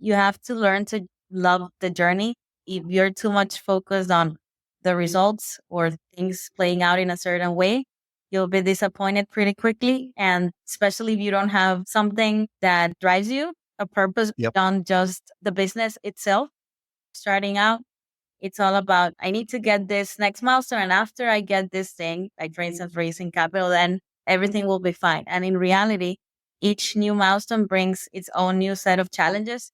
you have to learn to love the journey. If you're too much focused on the results or things playing out in a certain way, you'll be disappointed pretty quickly. And especially if you don't have something that drives you, a purpose Yep. beyond just the business itself. Starting out, it's all about, I need to get this next milestone. And after I get this thing, like for instance, raising capital, then everything will be fine. And in reality, each new milestone brings its own new set of challenges.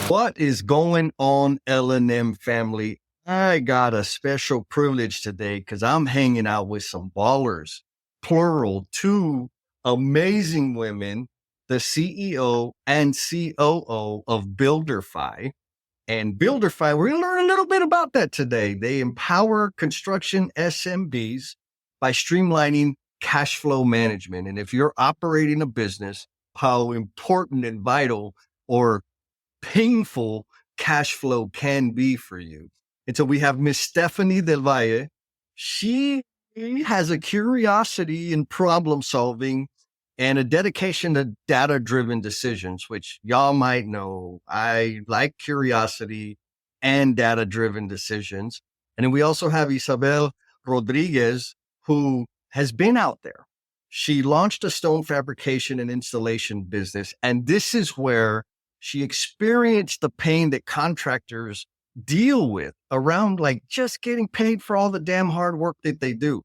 What is going on, L&M family? I got a special privilege today because I'm hanging out with some ballers, plural, two amazing women, the CEO and COO of BuilderFi. And BuilderFi, we're going to learn a little bit about that today. They empower construction SMBs by streamlining cash flow management. And if you're operating a business, how important and vital or painful cash flow can be for you. And so we have Miss Stephanie Del Valle. She has a curiosity in problem solving and a dedication to data-driven decisions, which y'all might know. I like curiosity and data-driven decisions. And then we also have Isabel Rodriguez, who has been out there. She launched a stone fabrication and installation business. And this is where she experienced the pain that contractors deal with around like just getting paid for all the damn hard work that they do.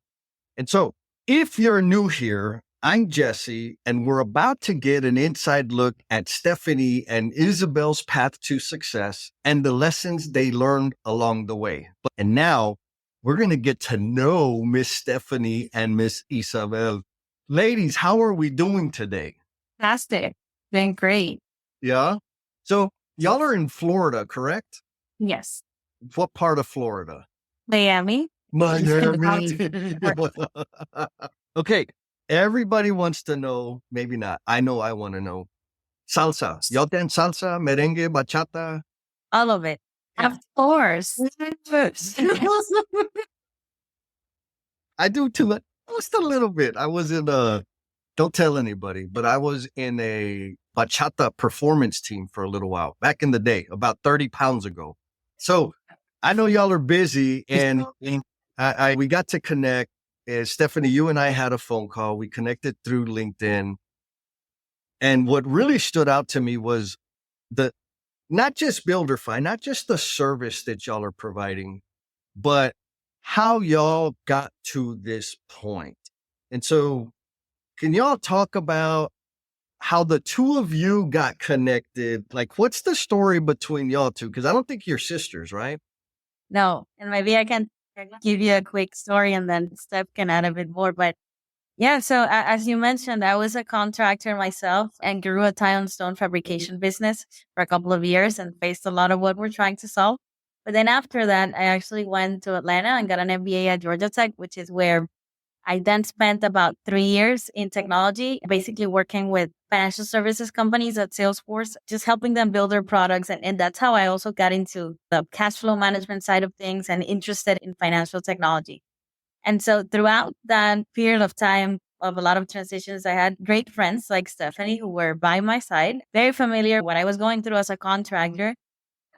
And so if you're new here, I'm Jesse, and we're about to get an inside look at Stephanie and Isabel's path to success and the lessons they learned along the way. And now we're going to get to know Miss Stephanie and Miss Isabel. Ladies, how are we doing today? Fantastic. Been great. Yeah. So y'all are in Florida, correct? Yes. What part of Florida? Miami. Miami. Okay. Everybody wants to know, maybe not. I know I want to know. Salsa. Y'all dance salsa, merengue, bachata? All of it. Of course. I do too. Just a little bit. I was in don't tell anybody, but I was in a bachata performance team for a little while back in the day, about 30 pounds ago. So I know y'all are busy and we got to connect. Stephanie, you and I had a phone call. We connected through LinkedIn. And what really stood out to me was not just BuilderFi, not just the service that y'all are providing, but how y'all got to this point. And so can y'all talk about how the two of you got connected? Like, what's the story between y'all two? Because I don't think you're sisters, right? No. And maybe I can give you a quick story and then Steph can add a bit more. But yeah, so as you mentioned, I was a contractor myself and grew a tile and stone fabrication business for a couple of years and faced a lot of what we're trying to solve. But then after that, I actually went to Atlanta and got an MBA at Georgia Tech, which is where I then spent about 3 years in technology, basically working with financial services companies at Salesforce, just helping them build their products. And that's how I also got into the cash flow management side of things and interested in financial technology. And so throughout that period of time of a lot of transitions, I had great friends like Stephanie who were by my side, very familiar what I was going through as a contractor.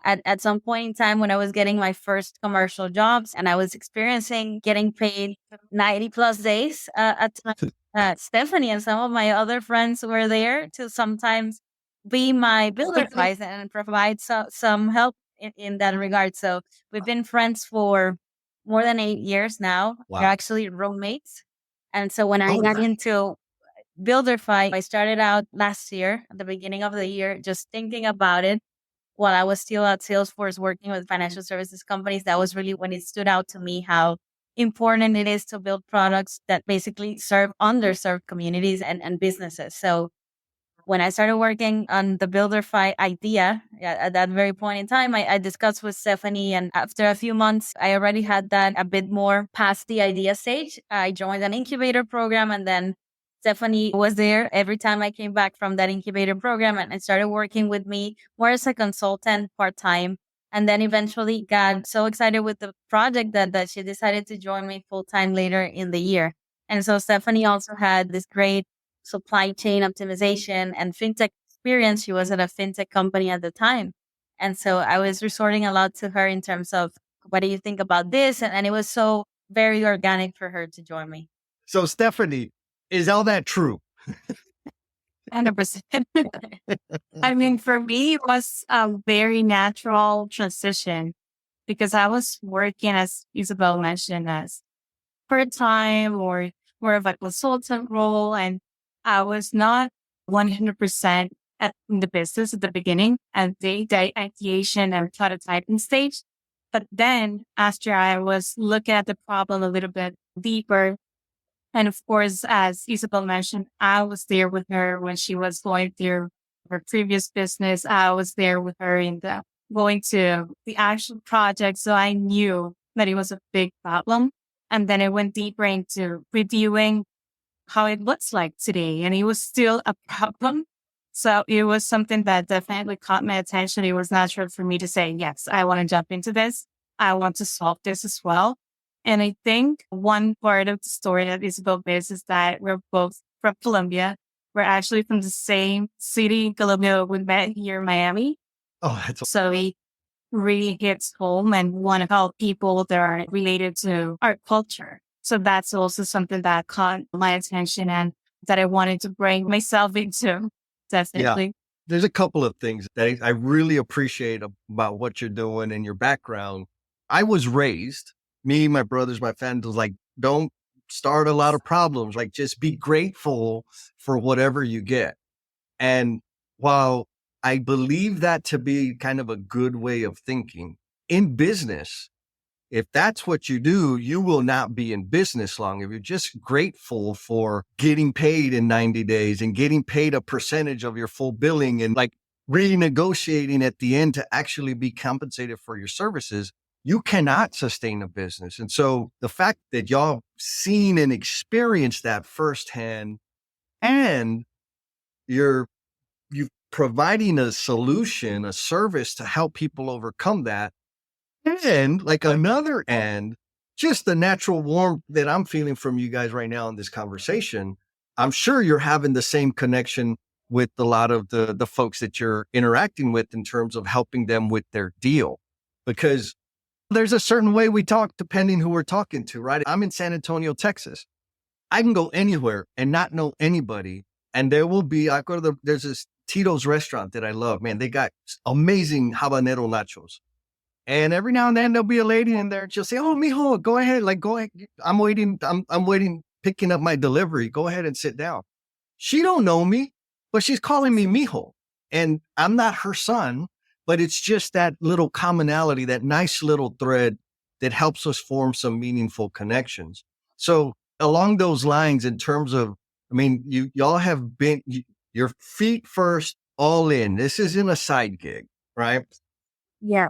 At some point in time when I was getting my first commercial jobs and I was experiencing getting paid 90 plus days at time, Stephanie and some of my other friends were there to sometimes be my builder guys and provide some help in that regard. So we've been friends for more than 8 years now. Wow. We're actually roommates. And so when I got into BuilderFi, I started out last year, at the beginning of the year, just thinking about it while I was still at Salesforce working with financial services companies. That was really when it stood out to me how important it is to build products that basically serve underserved communities and businesses. So when I started working on the BuilderFi idea at that very point in time, I discussed with Stephanie. And after a few months, I already had that a bit more past the idea stage. I joined an incubator program and then Stephanie was there every time I came back from that incubator program and started working with me more as a consultant part-time. And then eventually got so excited with the project that she decided to join me full-time later in the year. And so Stephanie also had this great supply chain optimization and fintech experience. She was at a fintech company at the time. And so I was resorting a lot to her in terms of what do you think about this? And it was so very organic for her to join me. So, Stephanie, is all that true? 100%. I mean, for me, it was a very natural transition because I was working, as Isabel mentioned, as part-time or more of a consultant role. And I was not 100% in the business at the beginning at the ideation and prototyping stage. But then after I was looking at the problem a little bit deeper, and of course, as Isabel mentioned, I was there with her when she was going through her previous business. I was there with her in the going to the actual project. So I knew that it was a big problem. And then I went deeper into reviewing how it looks like today. And it was still a problem. So it was something that definitely caught my attention. It was natural for me to say, yes, I want to jump into this. I want to solve this as well. And I think one part of the story that Isabel is that we're both from Colombia. We're actually from the same city in Colombia. We met here in Miami. Oh, that's So it really hits home and want to help people that are related to our culture. So that's also something that caught my attention and that I wanted to bring myself into. Definitely. There's a couple of things that I really appreciate about what you're doing and your background. I was raised, me, my brothers, my family was like, don't start a lot of problems. Like, just be grateful for whatever you get. And while I believe that to be kind of a good way of thinking in business, if that's what you do, you will not be in business long. If you're just grateful for getting paid in 90 days and getting paid a percentage of your full billing and like renegotiating at the end to actually be compensated for your services, you cannot sustain a business. And so the fact that y'all seen and experienced that firsthand, and you're providing a solution, a service to help people overcome that. And like another end, just the natural warmth that I'm feeling from you guys right now in this conversation, I'm sure you're having the same connection with a lot of the folks that you're interacting with in terms of helping them with their deal. Because there's a certain way we talk depending who we're talking to, right? I'm in San Antonio, Texas. I can go anywhere and not know anybody. And there will be, there's this Tito's restaurant that I love. Man, they got amazing habanero nachos. And every now and then there'll be a lady in there. She'll say, "Oh, mijo, go ahead. Like, go ahead. I'm waiting. I'm waiting, picking up my delivery. Go ahead and sit down." She don't know me, but she's calling me mijo. And I'm not her son, but it's just that little commonality, that nice little thread that helps us form some meaningful connections. So along those lines, in terms of, I mean, y'all have been your feet first, all in. This isn't a side gig, right? Yeah.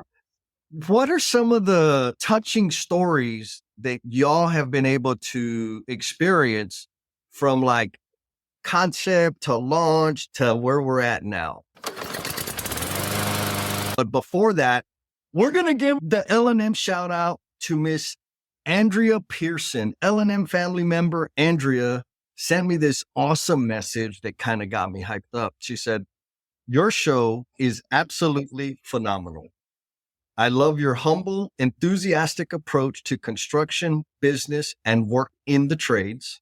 What are some of the touching stories that y'all have been able to experience from like concept to launch to where we're at now? But before that, we're going to give the L&M shout out to Miss Andrea Pearson. L&M family member Andrea sent me this awesome message that kind of got me hyped up. She said, "Your show is absolutely phenomenal. I love your humble, enthusiastic approach to construction, business, and work in the trades.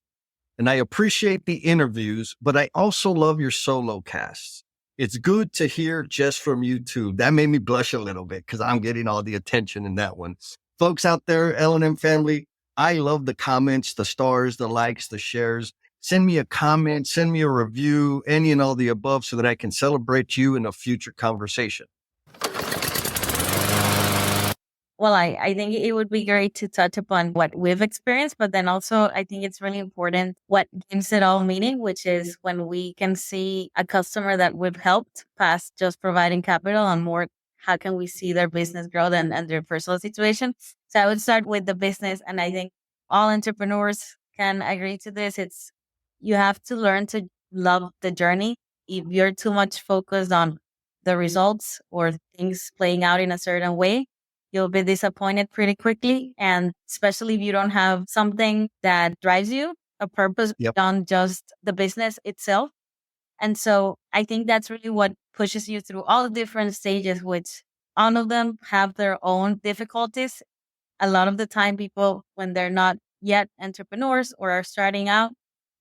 And I appreciate the interviews, but I also love your solo casts. It's good to hear just from you too." That made me blush a little bit because I'm getting all the attention in that one. Folks out there, L&M family, I love the comments, the stars, the likes, the shares. Send me a comment, send me a review, any and all the above so that I can celebrate you in a future conversation. Well, I think it would be great to touch upon what we've experienced, but then also I think it's really important what gives it all meaning, which is when we can see a customer that we've helped past just providing capital and more, how can we see their business growth and their personal situation? So I would start with the business. And I think all entrepreneurs can agree to this. It's, you have to learn to love the journey. If you're too much focused on the results or things playing out in a certain way, you'll be disappointed pretty quickly. And especially if you don't have something that drives you, a purpose Yep. beyond just the business itself. And so I think that's really what pushes you through all the different stages, which all of them have their own difficulties. A lot of the time, people, when they're not yet entrepreneurs or are starting out,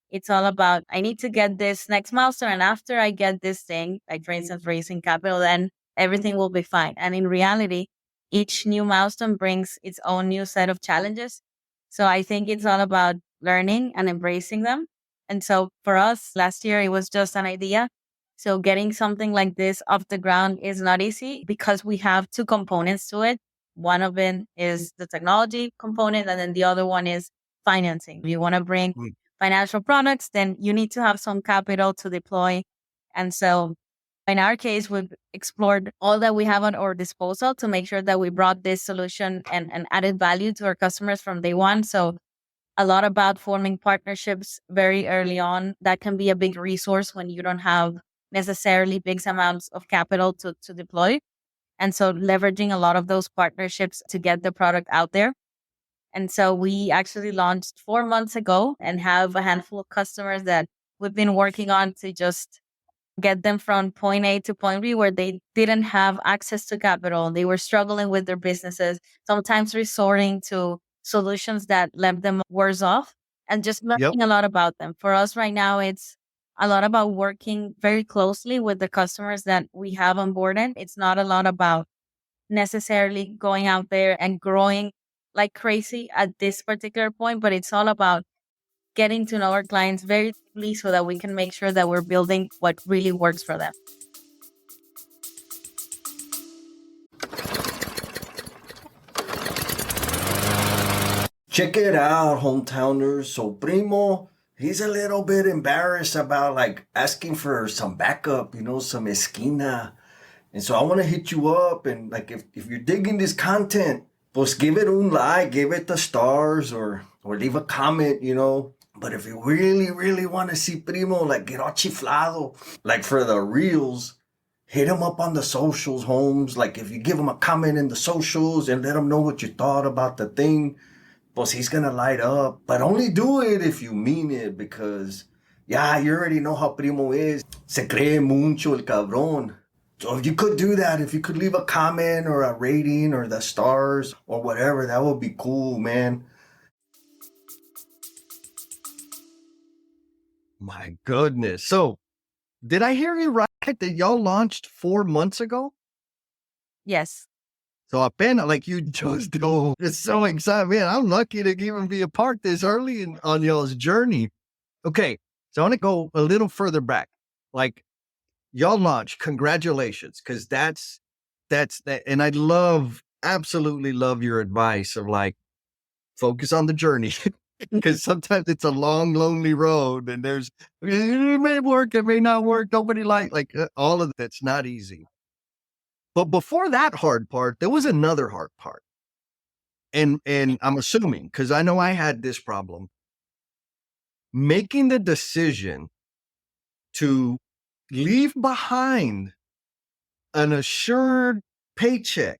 it's all about, I need to get this next milestone. And after I get this thing, like for instance, raising capital, then everything will be fine. And in reality, each new milestone brings its own new set of challenges. So I think it's all about learning and embracing them. And so for us last year, it was just an idea. So getting something like this off the ground is not easy because we have two components to it. One of it is the technology component, and then the other one is financing. You want to bring Mm. financial products, then you need to have some capital to deploy. And so in our case, we've explored all that we have at our disposal to make sure that we brought this solution and added value to our customers from day one. So a lot about forming partnerships very early on. That can be a big resource when you don't have necessarily big amounts of capital to deploy. And so leveraging a lot of those partnerships to get the product out there. And so we actually launched 4 months ago and have a handful of customers that we've been working on to just get them from point A to point B where they didn't have access to capital. They were struggling with their businesses, sometimes resorting to solutions that left them worse off, and just Yep. learning a lot about them. For us right now, it's a lot about working very closely with the customers that we have onboarded. It's not a lot about necessarily going out there and growing like crazy at this particular point, but it's all about getting to know our clients very deeply so that we can make sure that we're building what really works for them. Check it out, hometowners. So Primo, he's a little bit embarrassed about like asking for some backup, some esquina. And so I want to hit you up and like if you're digging this content, pues give it un like, give it the stars or leave a comment. But if you really, really want to see Primo like get all chiflado, like for the reels, hit him up on the socials, Holmes. Like if you give him a comment in the socials and let him know what you thought about the thing, pues he's gonna light up. But only do it if you mean it because, yeah, you already know how Primo is. Se cree mucho el cabrón. So if you could do that, if you could leave a comment or a rating or the stars or whatever, that would be cool, man. My goodness. So did I hear you right that y'all launched 4 months ago? Yes. So apenas like you just know. It's so exciting. Man, I'm lucky to even be a part this early on y'all's journey. Okay. So I want to go a little further back. Like y'all launched, congratulations. Cause that's that. And I absolutely love your advice of like, focus on the journey. Because sometimes it's a long, lonely road and it may work, it may not work. Nobody like all of that's not easy. But before that hard part, there was another hard part. And I'm assuming, because I know I had this problem, making the decision to leave behind an assured paycheck,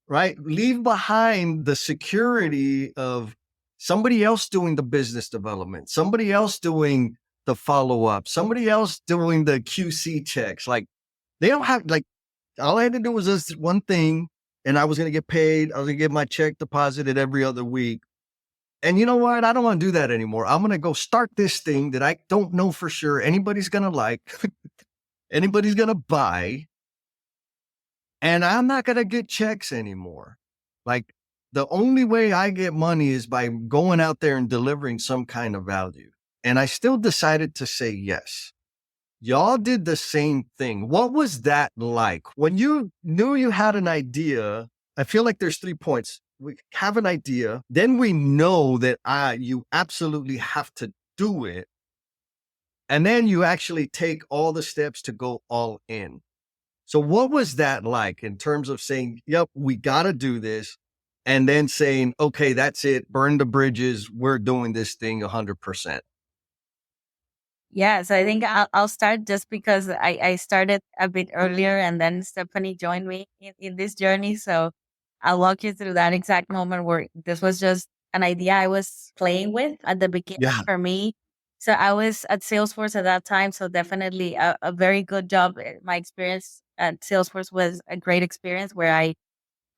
right? Leave behind the security of somebody else doing the business development, somebody else doing the follow-up, somebody else doing the QC checks. Like they don't have like, all I had to do was this one thing and I was going to get paid. I was going to get my check deposited every other week. And you know what? I don't want to do that anymore. I'm going to go start this thing that I don't know for sure anybody's going to like, anybody's going to buy. And I'm not going to get checks anymore. Like the only way I get money is by going out there and delivering some kind of value. And I still decided to say yes. Y'all did the same thing. What was that like? When you knew you had an idea, I feel like there's 3 points. We have an idea, then we know that you absolutely have to do it. And then you actually take all the steps to go all in. So what was that like in terms of saying, yep, we got to do this. And then saying, okay, that's it. Burn the bridges. We're doing this thing 100%. Yeah, so I think I'll start just because I started a bit earlier and then Stephanie joined me in this journey. So I'll walk you through that exact moment where this was just an idea I was playing with at the beginning Yeah. for me. So I was at Salesforce at that time. So definitely a very good job. My experience at Salesforce was a great experience where I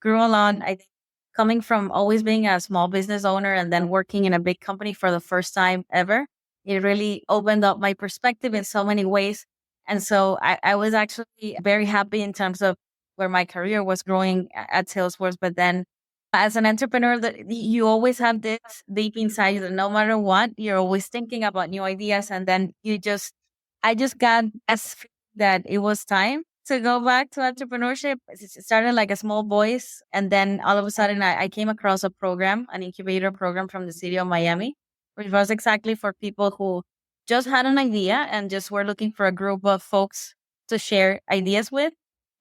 grew a lot. I think coming from always being a small business owner and then working in a big company for the first time ever, it really opened up my perspective in so many ways. And so I was actually very happy in terms of where my career was growing at Salesforce. But then as an entrepreneur, that you always have this deep inside you that no matter what, you're always thinking about new ideas. And then I just got as that it was time to go back to entrepreneurship. It started like a small voice. And then all of a sudden, I came across a program, an incubator program from the city of Miami, which was exactly for people who just had an idea and just were looking for a group of folks to share ideas with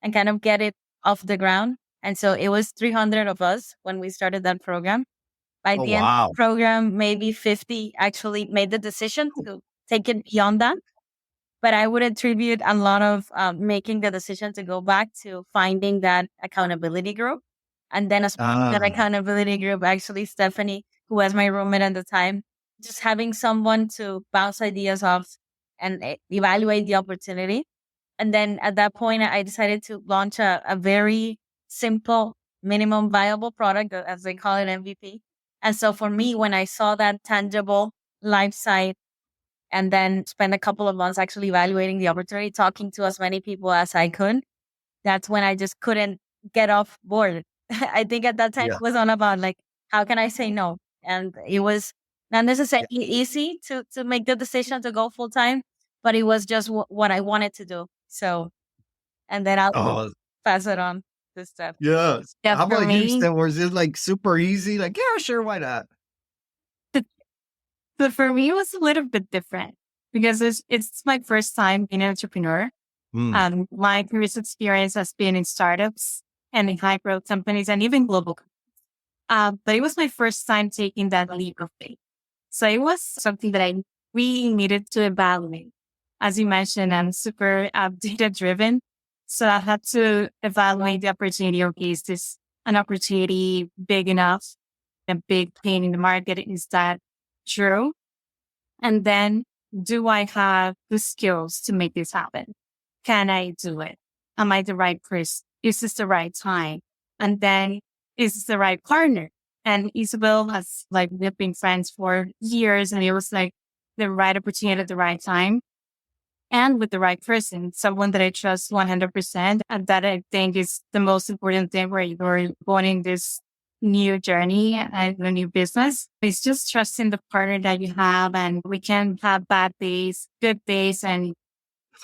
and kind of get it off the ground. And so it was 300 of us when we started that program. By Oh, the end of wow. the program, maybe 50 actually made the decision to take it beyond that. But I would attribute a lot of making the decision to go back to finding that accountability group. And then as part of that Ah, accountability group, actually, Stephanie, who was my roommate at the time, just having someone to bounce ideas off and evaluate the opportunity. And then at that point, I decided to launch a very simple, minimum viable product, as they call it, MVP. And so for me, when I saw that tangible life site and then spend a couple of months actually evaluating the opportunity, talking to as many people as I could, that's when I just couldn't get off board. I think at that time yeah. it was all about like, how can I say no? And it was not necessarily Yeah. easy to make the decision to go full time, but it was just what I wanted to do. So, and then I'll Oh, pass it on to Steph. yeah. Yeah, How for about you, me, Steph? Was it like super easy? Like, yeah, sure, why not? but for me, it was a little bit different because it's my first time being an entrepreneur. Hmm. My previous experience has been in startups and in high growth companies and even global. But it was my first time taking that leap of faith. So it was something that I really needed to evaluate. As you mentioned, I'm super data driven. So I had to evaluate the opportunity. Okay, is this an opportunity big enough? A big pain in the market? Is that true? And then do I have the skills to make this happen? Can I do it? Am I the right person? Is this the right time? And then is this the right partner? And Isabel has like, we've been friends for years and it was like the right opportunity at the right time and with the right person, someone that I trust 100%. And that I think is the most important thing where you're going in this new journey and a new business. It's just trusting the partner that you have. And we can have bad days, good days, and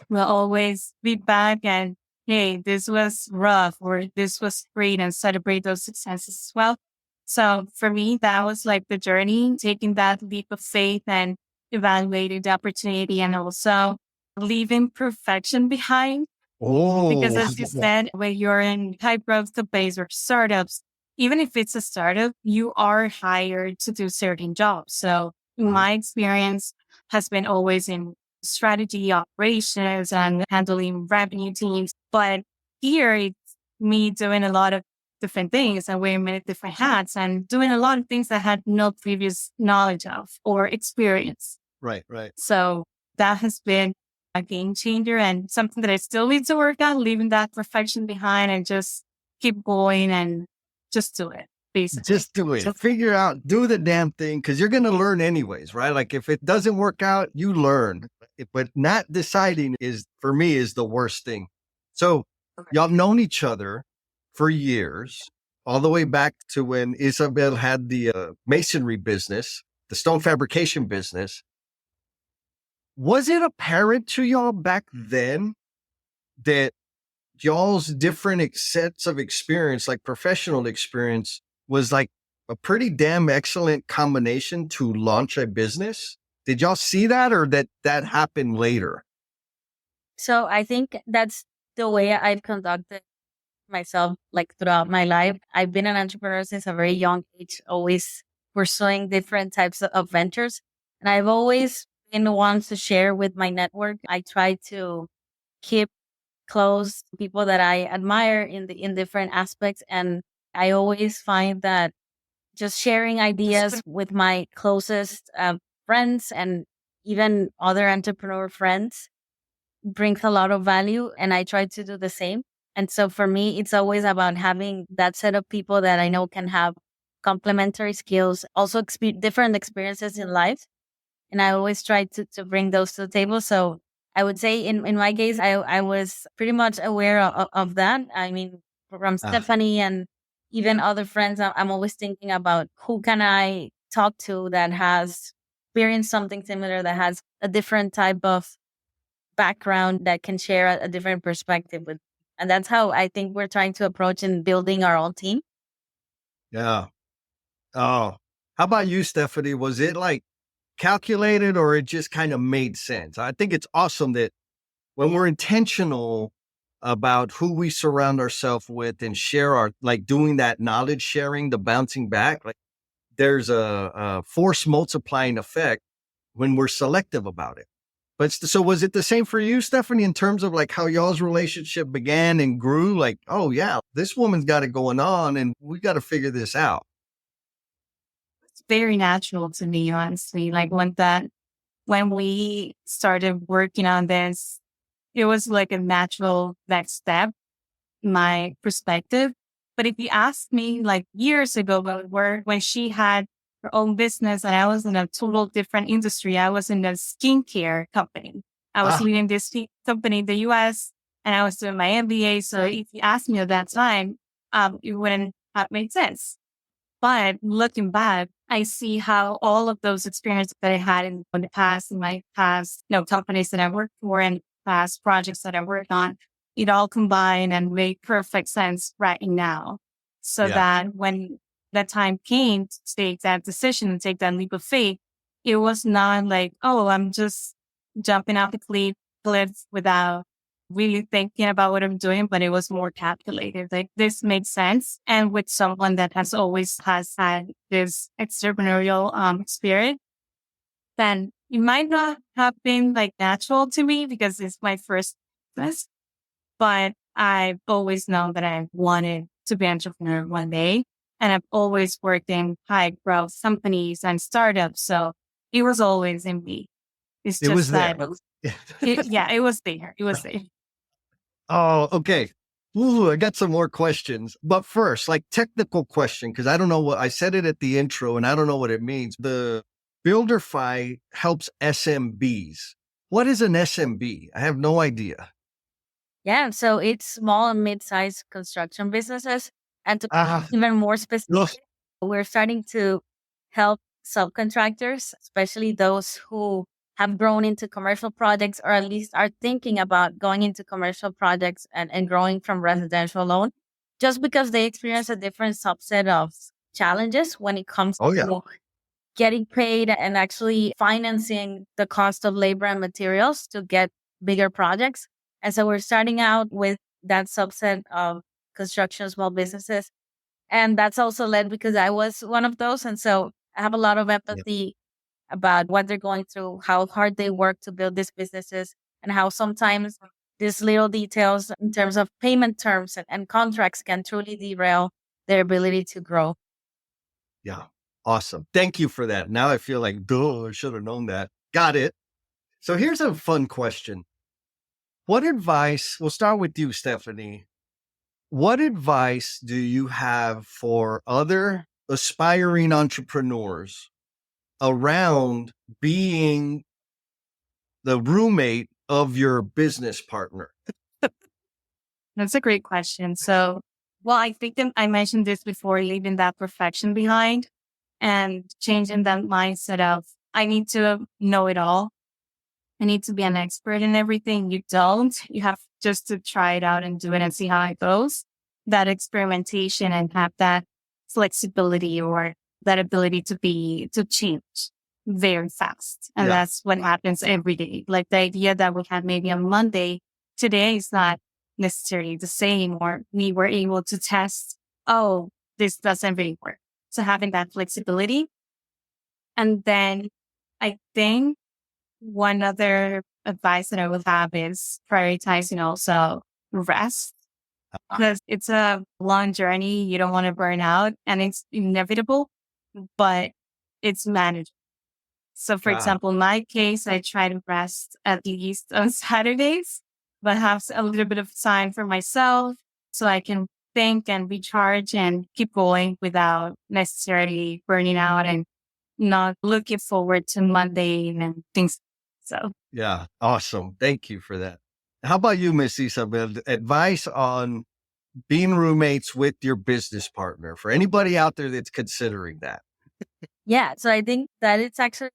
we'll always be back and, hey, this was rough or this was great and celebrate those successes as well. So for me, that was like the journey, taking that leap of faith and evaluating the opportunity and also leaving perfection behind. Because Oh, as you said, when you're in high growth companies or startups, even if it's a startup, you are hired to do certain jobs. So my experience has been always in strategy, operations, and handling revenue teams. But here it's me doing a lot of different things and wearing many different hats and doing a lot of things that I had no previous knowledge of or experience. right, right. So that has been a game changer and something that I still need to work on, leaving that perfection behind and just keep going and just do it, basically. Just do it. Figure out, do the damn thing because you're going to learn anyways, right? Like if it doesn't work out, you learn. But not deciding is, for me, is the worst thing. So y'all known each other for years, all the way back to when Isabel had the masonry business, the stone fabrication business. Was it apparent to y'all back then that y'all's different sets of experience, like professional experience, was like a pretty damn excellent combination to launch a business? Did y'all see that or that happened later? So I think that's the way I've conducted myself like throughout my life. I've been an entrepreneur since a very young age, always pursuing different types of ventures. And I've always been one to share with my network. I try to keep close to people that I admire in different aspects. And I always find that just sharing ideas with my closest friends and even other entrepreneur friends brings a lot of value. And I try to do the same. And so for me, it's always about having that set of people that I know can have complementary skills, also different experiences in life. And I always try to bring those to the table. So I would say in my case, I was pretty much aware of that. I mean, from Ah, Stephanie and even other friends, I'm always thinking about who can I talk to that has experienced something similar, that has a different type of background, that can share a different perspective with. And that's how I think we're trying to approach in building our own team. yeah. Oh, how about you, Stephanie? Was it like calculated or it just kind of made sense? I think it's awesome that when we're intentional about who we surround ourselves with and share our, like doing that knowledge sharing, the bouncing back, like there's a force multiplying effect when we're selective about it. But so was it the same for you, Stephanie, in terms of like how y'all's relationship began and grew? Like, oh yeah, this woman's got it going on and we got to figure this out. It's very natural to me, honestly. Like when we started working on this, it was like a natural next step, my perspective. But if you asked me like years ago when she had her own business and I was in a total different industry, I was in a skincare company. I was Ah, leading this company in the US and I was doing my MBA. So if you asked me at that time, it wouldn't have made sense. But looking back, I see how all of those experiences that I had in the past, in my past, companies that I worked for and past projects that I worked on, it all combined and made perfect sense right now. So yeah. that when that time came to take that decision and take that leap of faith, it was not like, oh, I'm just jumping off the cliff without really thinking about what I'm doing, but it was more calculated. Like this makes sense. And with someone that has had this entrepreneurial spirit, then it might not have been like natural to me because it's my first business, but I've always known that I wanted to be an entrepreneur one day. And I've always worked in high growth companies and startups. So it was always in me. It's It was just there. that, yeah, it was there. It was there. Oh, okay. Ooh, I got some more questions. But first, like technical question, because I don't know what I said it at the intro and I don't know what it means. The BuilderFi helps SMBs. What is an SMB? I have no idea. Yeah. So it's small and mid-sized construction businesses. And to Ah, be even more specific, no. we're starting to help subcontractors, especially those who have grown into commercial projects or at least are thinking about going into commercial projects and growing from residential loan, just because they experience a different subset of challenges when it comes Oh, yeah. to getting paid and actually financing the cost of labor and materials to get bigger projects. And so we're starting out with that subset of construction small businesses. And that's also led because I was one of those. And so I have a lot of Yeah. empathy about what they're going through, how hard they work to build these businesses, and how sometimes these little details in terms of payment terms and contracts can truly derail their ability to grow. Yeah. Awesome. Thank you for that. Now I feel like, duh, I should have known that. Got it. So here's a fun question. What advice, we'll start with you, Stephanie. What advice do you have for other aspiring entrepreneurs around being the roommate of your business partner? That's a great question. So, well, I think that I mentioned this before, leaving that perfection behind and changing that mindset of, I need to know it all. I need to be an expert in everything. You don't. You have just to try it out and do it and see how it goes. That experimentation and have that flexibility or that ability to change very fast. And Yeah. that's what happens every day. Like the idea that we had maybe on Monday, today is not necessarily the same, or we were able to test, oh, this doesn't really work. So having that flexibility. And then I think one other advice that I would have is prioritizing also rest because it's a long journey. You don't want to burn out and it's inevitable. but it's manageable. So, for Ah, example, in my case, I try to rest at least on Saturdays, but have a little bit of time for myself so I can think and recharge and keep going without necessarily burning out and not looking forward to Monday and things. So, yeah. Awesome. Thank you for that. How about you, Miss Isabel? Advice on being roommates with your business partner for anybody out there that's considering that. Yeah. So I think that it's actually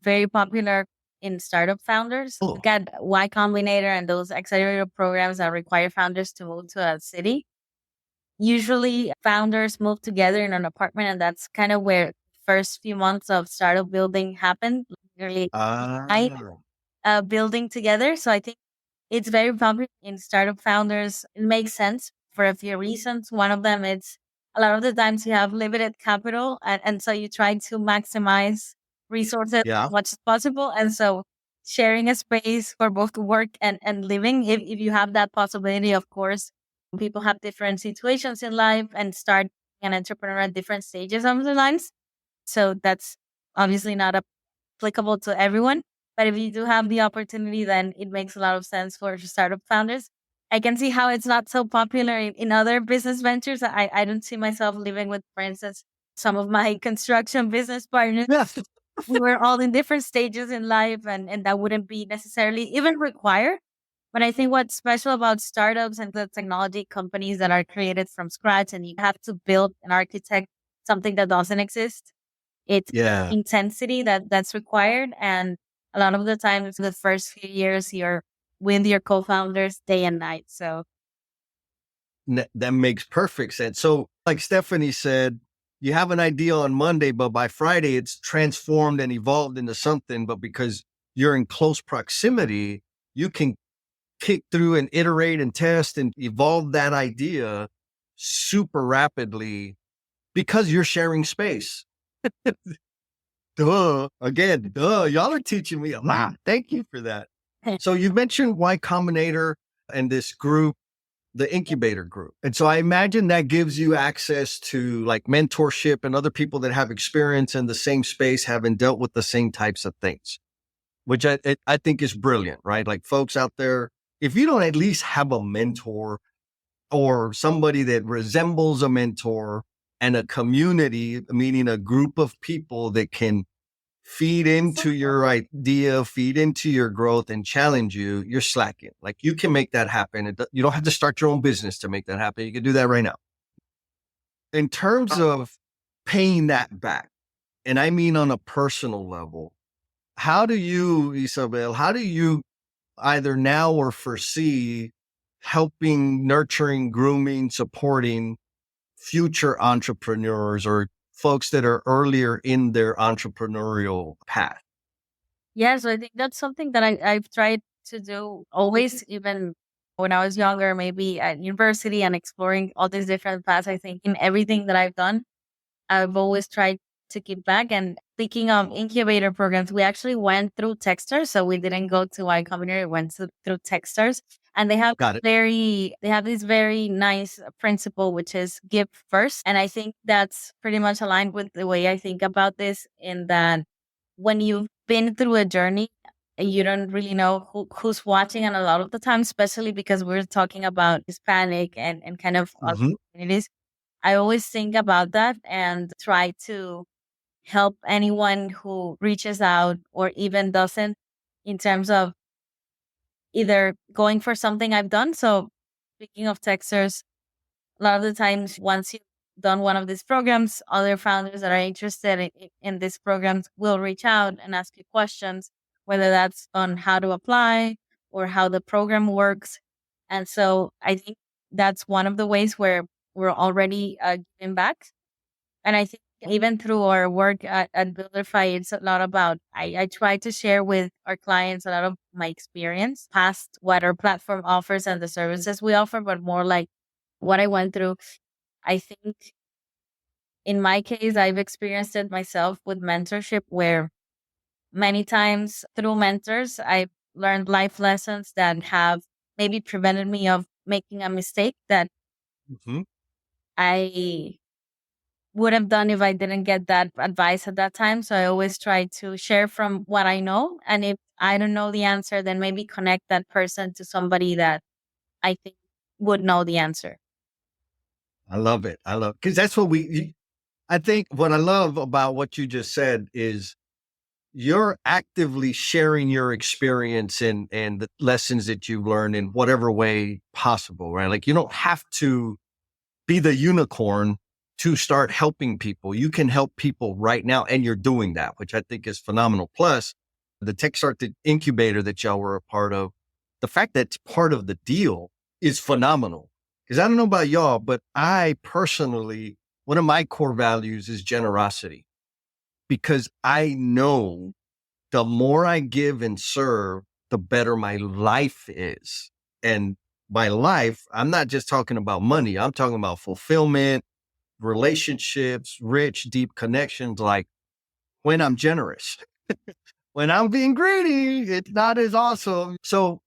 very popular in startup founders. Oh, Look at Y Combinator and those accelerator programs that require founders to move to a city. Usually founders move together in an apartment, and that's kind of where first few months of startup building happen, literally night ah, building together. So I think it's very popular in startup founders. It makes sense for a few reasons. One of them is a lot of the times you have limited capital, and so you try to maximize resources yeah, as much as possible. And so sharing a space for both work and living, if you have that possibility, of course, people have different situations in life and start an entrepreneur at different stages of their lives. So that's obviously not applicable to everyone. But if you do have the opportunity, then it makes a lot of sense for startup founders. I can see how it's not so popular in other business ventures. I don't see myself living with, for instance, some of my construction business partners. yeah, We were all in different stages in life, and that wouldn't be necessarily even required. But I think what's special about startups and the technology companies that are created from scratch, and you have to build and architect something that doesn't exist, it's yeah. intensity that's required. And a lot of the times, the first few years, you're with your co-founders day and night. So That makes perfect sense. So, like Stephanie said, you have an idea on Monday, but by Friday, it's transformed and evolved into something. But because you're in close proximity, you can kick through and iterate and test and evolve that idea super rapidly because you're sharing space. Duh. Again, duh. Y'all are teaching me a lot. Thank you for that. So you mentioned Y Combinator and this group, the incubator group. And so I imagine that gives you access to like mentorship and other people that have experience in the same space, having dealt with the same types of things, which I think is brilliant, right? Like folks out there, if you don't at least have a mentor or somebody that resembles a mentor and a community, meaning a group of people that can feed into your idea, feed into your growth and challenge you, you're slacking. Like you can make that happen. You don't have to start your own business to make that happen. You can do that right now. In terms of paying that back, and I mean on a personal level, how do you, Isabel, how do you either now or foresee helping, nurturing, grooming, supporting future entrepreneurs or folks that are earlier in their entrepreneurial path? yeah, so I think that's something that I've tried to do always, even when I was younger, maybe at university and exploring all these different paths. I think in everything that I've done, I've always tried to give back. And speaking of incubator programs, we actually went through Techstars. So we didn't go to Y Combinator, we went through Techstars. And Got it. they have this very nice principle, which is give first. And I think that's pretty much aligned with the way I think about this, in that when you've been through a journey, you don't really know who's watching. And a lot of the time, especially because we're talking about Hispanic and kind of other Hmm. communities, I always think about that and try to help anyone who reaches out or even doesn't, in terms of either going for something I've done. So speaking of Texters, a lot of the times once you've done one of these programs, other founders that are interested in these programs will reach out and ask you questions, whether that's on how to apply or how the program works. And so I think that's one of the ways where we're already giving back. And I think even through our work at BuilderFi, it's a lot about, I try to share with our clients a lot of my experience past what our platform offers and the services we offer, but more like what I went through. I think in my case, I've experienced it myself with mentorship, where many times through mentors, I've learned life lessons that have maybe prevented me of making a mistake that Hmm. I would have done if I didn't get that advice at that time. So I always try to share from what I know. And if I don't know the answer, then maybe connect that person to somebody that I think would know the answer. I love it. I love, because that's what I think what I love about what you just said is you're actively sharing your experience and the lessons that you've learned in whatever way possible, right? Like you don't have to be the unicorn to start helping people. You can help people right now. And you're doing that, which I think is phenomenal. Plus the TechStart the incubator that y'all were a part of, the fact that it's part of the deal is phenomenal. Because I don't know about y'all, but I personally, one of my core values is generosity, because I know the more I give and serve, the better my life is. And by life, I'm not just talking about money. I'm talking about fulfillment, relationships, rich, deep connections. Like when I'm generous, when I'm being greedy, it's not as awesome. So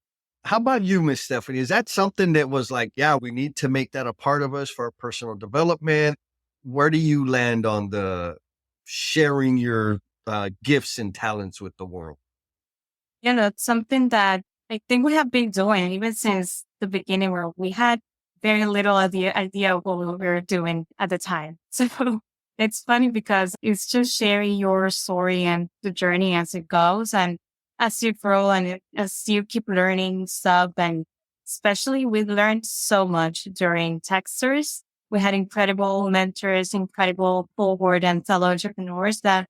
how about you, Miss Stephanie? Is that something that was like, yeah, we need to make that a part of us for our personal development? Where do you land on the sharing your gifts and talents with the world? It's something that I think we have been doing even since the beginning, where we had very little idea of what we were doing at the time. So it's funny because it's just sharing your story and the journey as it goes. And as you grow and as you keep learning stuff, and especially we learned so much during Techsters. We had incredible mentors, incredible cohort and fellow entrepreneurs that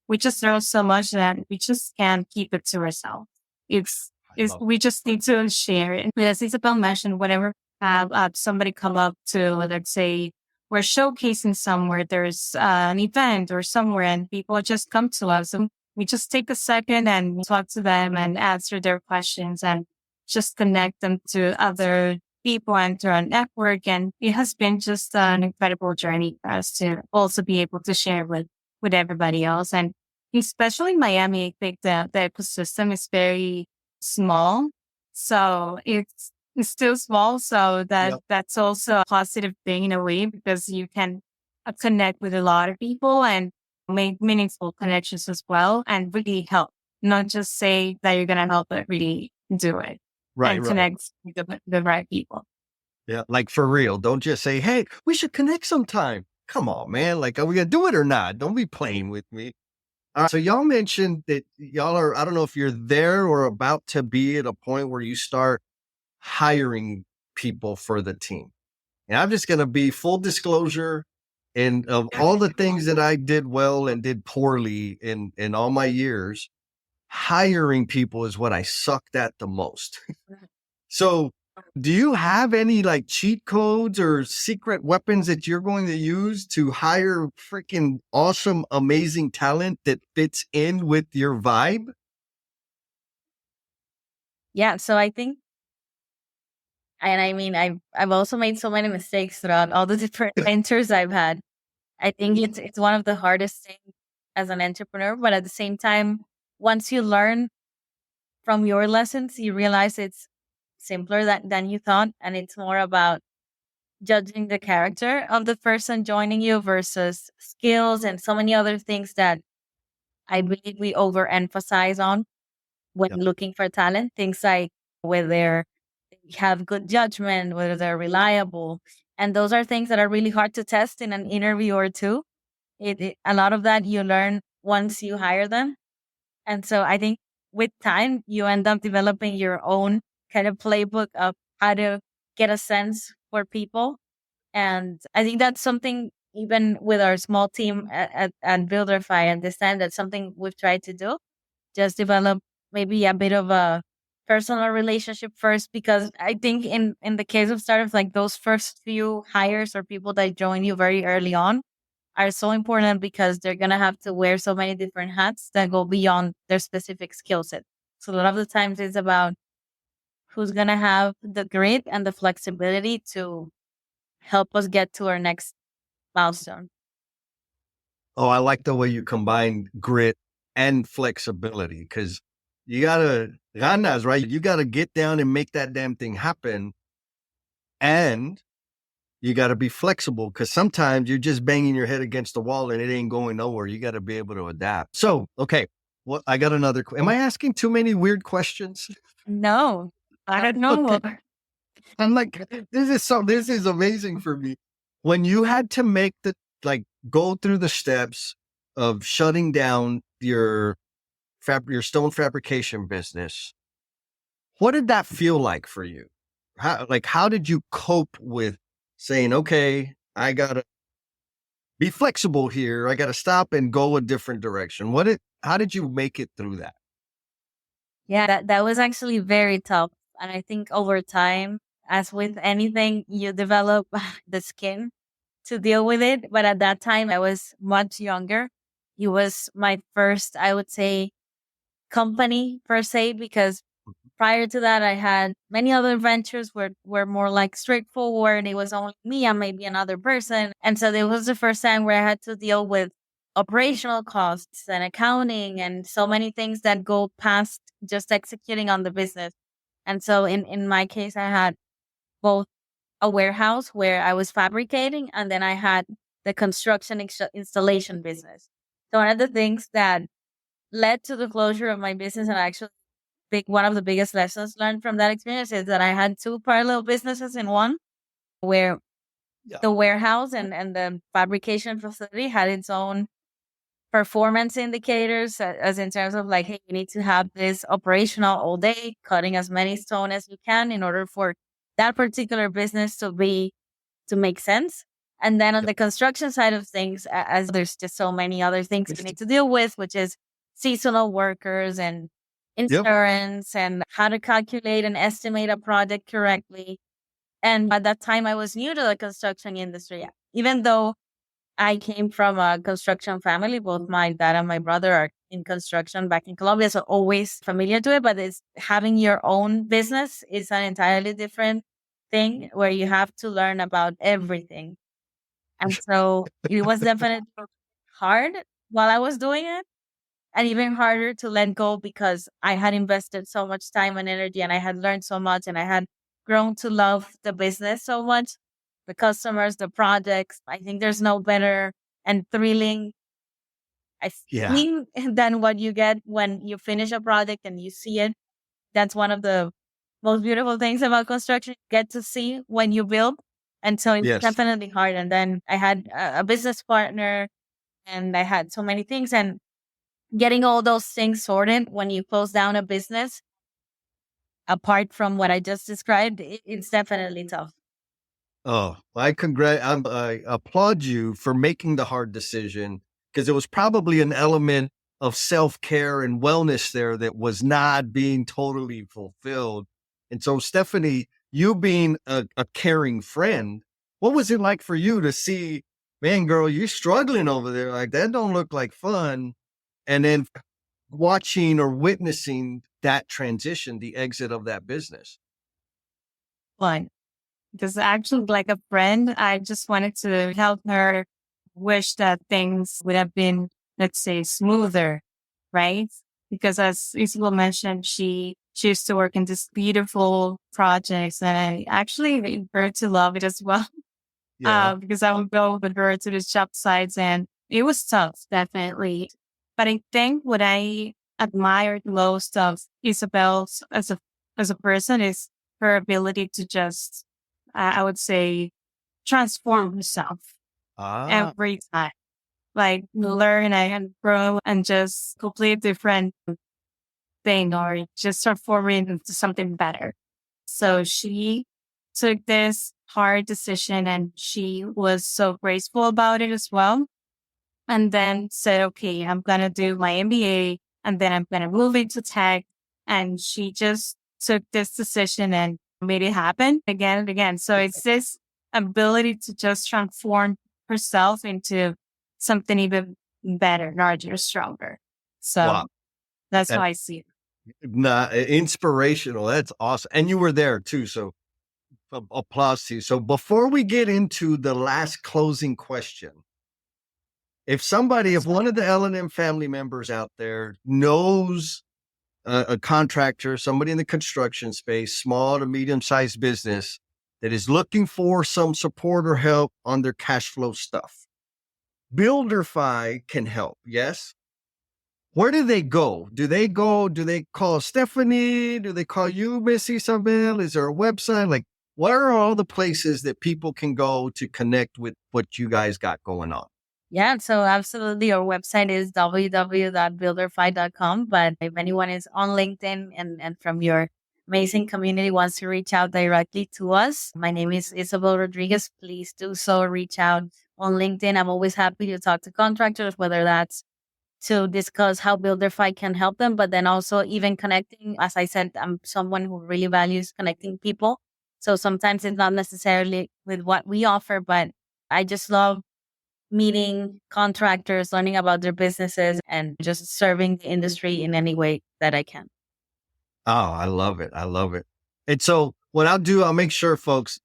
we just learn so much that we just can't keep it to ourselves. We just need to share it. As Isabel mentioned, whenever have somebody come up to, let's say, we're showcasing somewhere, there's an event or somewhere, and people just come to us, and we just take a second and talk to them and answer their questions and just connect them to other people and to our network. And it has been just an incredible journey for us to also be able to share with everybody else. And especially in Miami, I think the ecosystem is very small. So it's still small. So that's also a positive thing in a way, because you can connect with a lot of people and make meaningful connections as well, and really help, not just say that you're going to help, but really do it and connect with the right people. Yeah. Like for real. Don't just say, hey, we should connect sometime. Come on, man. Like, are we going to do it or not? Don't be playing with me. All right. So y'all mentioned that y'all are, I don't know if you're there or about to be at a point where you start hiring people for the team. And I'm just going to be full disclosure. And of all the things that I did well and did poorly in all my years, hiring people is what I sucked at the most. So do you have any like cheat codes or secret weapons that you're going to use to hire freaking awesome, amazing talent that fits in with your vibe? Yeah. So I think, and I mean, I've also made so many mistakes throughout all the different mentors I've had. I think it's one of the hardest things as an entrepreneur, but at the same time, once you learn from your lessons, you realize it's simpler than you thought, and it's more about judging the character of the person joining you versus skills and so many other things that I believe we overemphasize on when Yep. looking for talent. Things like whether they have good judgment, whether they're reliable. And those are things that are really hard to test in an interview or two. A lot of that you learn once you hire them. And so I think with time, you end up developing your own kind of playbook of how to get a sense for people. And I think that's something, even with our small team at BuilderFi and this time, that's something we've tried to do. Just develop maybe a bit of a personal relationship first, because I think in the case of startups, like those first few hires or people that join you very early on are so important, because they're going to have to wear so many different hats that go beyond their specific skill set. So a lot of the times it's about who's going to have the grit and the flexibility to help us get to our next milestone. Oh, I like the way you combine grit and flexibility, because you gotta, ganas, right? You gotta get down and make that damn thing happen. And you got to be flexible because sometimes you're just banging your head against the wall and it ain't going nowhere. You got to be able to adapt. So, okay. Well, I got another. Am I asking too many weird questions? No, I don't know. Okay. I'm like, this is amazing for me. When you had to make go through the steps of shutting down your stone fabrication business, what did that feel like for you? How did you cope with saying, okay, I gotta be flexible here. I gotta stop and go a different direction. How did you make it through that? Yeah, that was actually very tough. And I think over time, as with anything, you develop the skin to deal with it. But at that time, I was much younger. It was my first, I would say, company per se, because prior to that, I had many other ventures were more like straightforward. It was only me and maybe another person. And so it was the first time where I had to deal with operational costs and accounting and so many things that go past just executing on the business. And so in my case, I had both a warehouse where I was fabricating, and then I had the construction installation business. So one of the things that led to the closure of my business, and actually one of the biggest lessons learned from that experience, is that I had two parallel businesses in one, where Yeah. the warehouse and the fabrication facility had its own performance indicators, as in terms of like, hey, you need to have this operational all day, cutting as many stone as you can in order for that particular business to make sense. And then on the construction side of things, as there's just so many other things we need to deal with, which is seasonal workers and Yep. insurance and how to calculate and estimate a project correctly. And at that time, I was new to the construction industry. Even though I came from a construction family, both my dad and my brother are in construction back in Colombia, so always familiar to it. But it's having your own business is an entirely different thing where you have to learn about everything. And so it was definitely hard while I was doing it, and even harder to let go because I had invested so much time and energy and I had learned so much and I had grown to love the business so much, the customers, the projects. I think there's no better and thrilling Yeah. feeling than what you get when you finish a project and you see it. That's one of the most beautiful things about construction. You get to see when you build. And so it's Yes. definitely hard. And then I had a business partner and I had so many things. And getting all those things sorted when you close down a business, apart from what I just described, it's definitely tough. Oh, I applaud you for making the hard decision because there was probably an element of self-care and wellness there that was not being totally fulfilled. And so, Stephanie, you being a caring friend, what was it like for you to see, man, girl, you're struggling over there? Like that don't look like fun. And then watching or witnessing that transition, the exit of that business. Fun. Because actually, like a friend, I just wanted to help her, wish that things would have been, let's say, smoother, right? Because as Isabel mentioned, she used to work in these beautiful projects, and I actually made her to love it as well. Yeah. Because I would go with her to the job sites, and it was tough, definitely. But I think what I admired most of Isabel's as a person is her ability to just, I would say, transform herself Ah, every time, like learn and grow and just complete different thing or just transform it into something better. So she took this hard decision and she was so graceful about it as well. And then said, okay, I'm going to do my MBA and then I'm going to move into tech. And she just took this decision and made it happen again and again. So it's this ability to just transform herself into something even better, larger, stronger. wow. So that's how That, I see it. nah, inspirational. That's awesome. And you were there too. So applause to you. So before we get into the last closing question, if one of the L&M family members out there knows a contractor, somebody in the construction space, small to medium sized business that is looking for some support or help on their cash flow stuff. BuilderFi can help, yes? Where do they go? Do they call Stephanie? Do they call you, Miss Isabel? Is there a website? Like, where are all the places that people can go to connect with what you guys got going on? Yeah, so absolutely. Our website is www.builderfi.com. But if anyone is on LinkedIn and from your amazing community wants to reach out directly to us, my name is Isabel Rodriguez. Please do so. Reach out on LinkedIn. I'm always happy to talk to contractors, whether that's to discuss how BuilderFi can help them, but then also even connecting. As I said, I'm someone who really values connecting people. So sometimes it's not necessarily with what we offer, but I just love meeting contractors, learning about their businesses, and just serving the industry in any way that I can. Oh, I love it. I love it. And so what I'll do, I'll make sure, folks,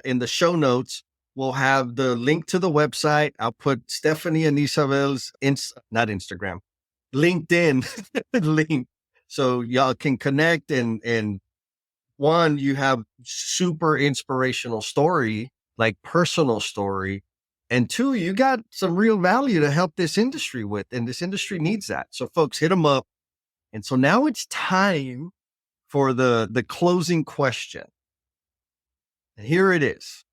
in the show notes, we'll have the link to the website. I'll put Stephanie and Isabel's, not Instagram, LinkedIn link. So y'all can connect and one, you have super inspirational story, like personal story. And two, you got some real value to help this industry with, and this industry needs that. So folks, hit them up. And so now it's time for the closing question. And here it is.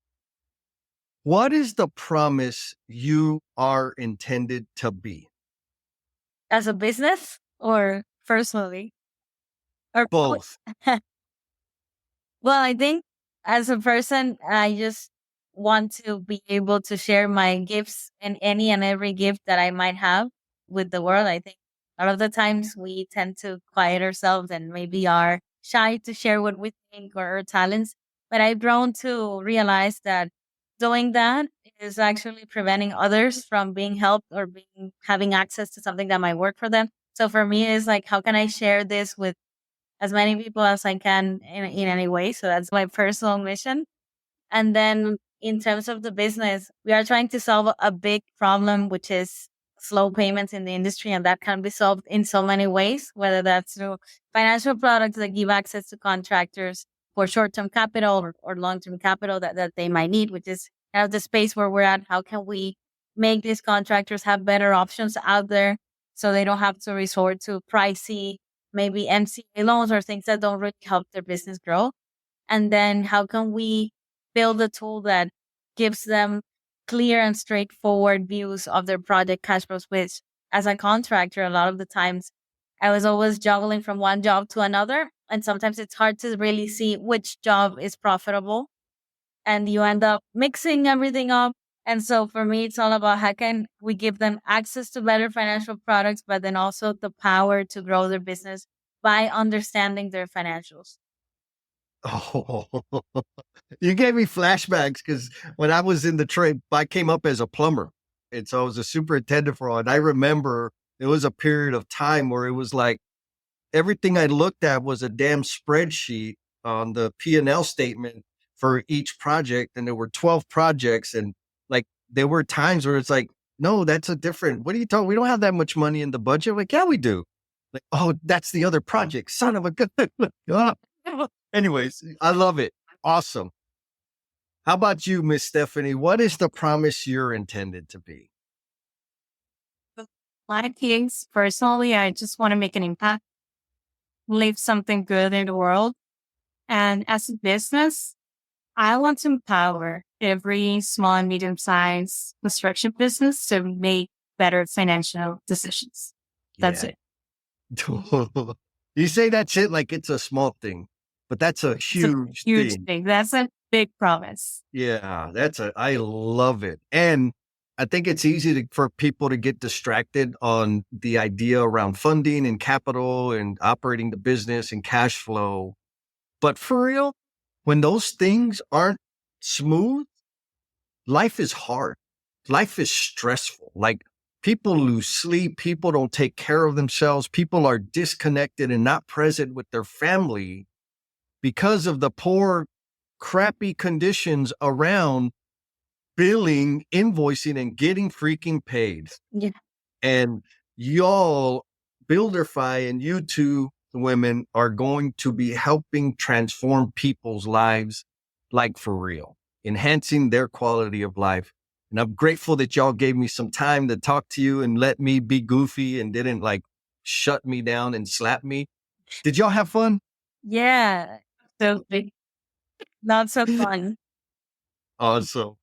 What is the promise you are intended to be? As a business or personally? Or Both. Well, I think as a person, I just want to be able to share my gifts and any and every gift that I might have with the world. I think a lot of the times we tend to quiet ourselves and maybe are shy to share what we think or our talents. But I've grown to realize that doing that is actually preventing others from being helped or having access to something that might work for them. So for me, it's like, how can I share this with as many people as I can in any way? So that's my personal mission. And then in terms of the business, we are trying to solve a big problem, which is slow payments in the industry. And that can be solved in so many ways, whether that's through financial products that give access to contractors for short-term capital or long-term capital that they might need, which is kind of the space where we're at. How can we make these contractors have better options out there so they don't have to resort to pricey, maybe MCA loans or things that don't really help their business grow? And then how can we build a tool that gives them clear and straightforward views of their project cash flows, which as a contractor, a lot of the times I was always juggling from one job to another. And sometimes it's hard to really see which job is profitable. And you end up mixing everything up. And so for me, it's all about how can we give them access to better financial products, but then also the power to grow their business by understanding their financials. Oh, you gave me flashbacks because when I was in the trade, I came up as a plumber. And so I was a superintendent for all. And I remember there was a period of time where it was like everything I looked at was a damn spreadsheet on the P&L statement for each project. And there were 12 projects. And like there were times where it's like, no, that's a different, what are you talking? We don't have that much money in the budget. Like, yeah, we do. Like, oh, that's the other project. Son of a gun. Anyways, I love it. Awesome. How about you, Miss Stephanie? What is the promise you're intended to be? My case, personally, I just want to make an impact, leave something good in the world. And as a business, I want to empower every small and medium-sized construction business to make better financial decisions. That's it. You say that's it like it's a small thing, but that's a huge thing. That's a big promise. Yeah, I love it. And I think it's easy for people to get distracted on the idea around funding and capital and operating the business and cash flow. But for real, when those things aren't smooth, life is hard. Life is stressful. Like people lose sleep. People don't take care of themselves. People are disconnected and not present with their family because of the poor, crappy conditions around billing, invoicing, and getting freaking paid. Yeah. And y'all, BuilderFi and you two women are going to be helping transform people's lives like for real, enhancing their quality of life. And I'm grateful that y'all gave me some time to talk to you and let me be goofy and didn't like shut me down and slap me. Did y'all have fun? Yeah. So not so fun. Awesome.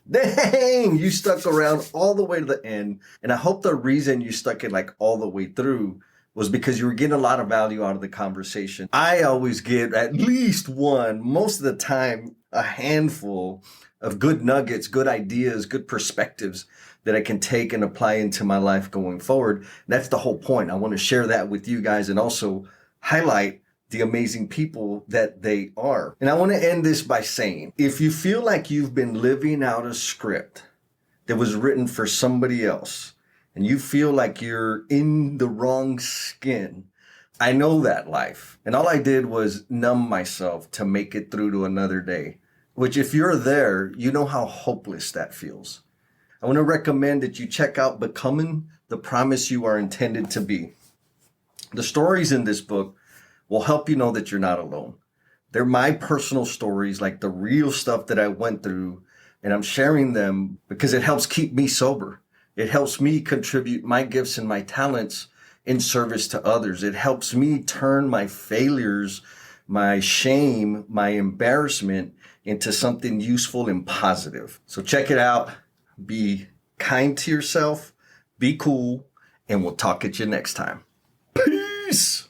Dang, you stuck around all the way to the end. And I hope the reason you stuck it like all the way through was because you were getting a lot of value out of the conversation. I always get at least one, most of the time, a handful of good nuggets, good ideas, good perspectives that I can take and apply into my life going forward. That's the whole point. I want to share that with you guys and also highlight the amazing people that they are. And I want to end this by saying, if you feel like you've been living out a script that was written for somebody else, and you feel like you're in the wrong skin, I know that life. And all I did was numb myself to make it through to another day, which if you're there, you know how hopeless that feels. I want to recommend that you check out Becoming the Promise You Are Intended to Be. The stories in this book will help you know that you're not alone. They're my personal stories, like the real stuff that I went through, and I'm sharing them because it helps keep me sober. It helps me contribute my gifts and my talents in service to others. It helps me turn my failures, my shame, my embarrassment into something useful and positive. So check it out. Be kind to yourself, be cool, and we'll talk at you next time. Peace.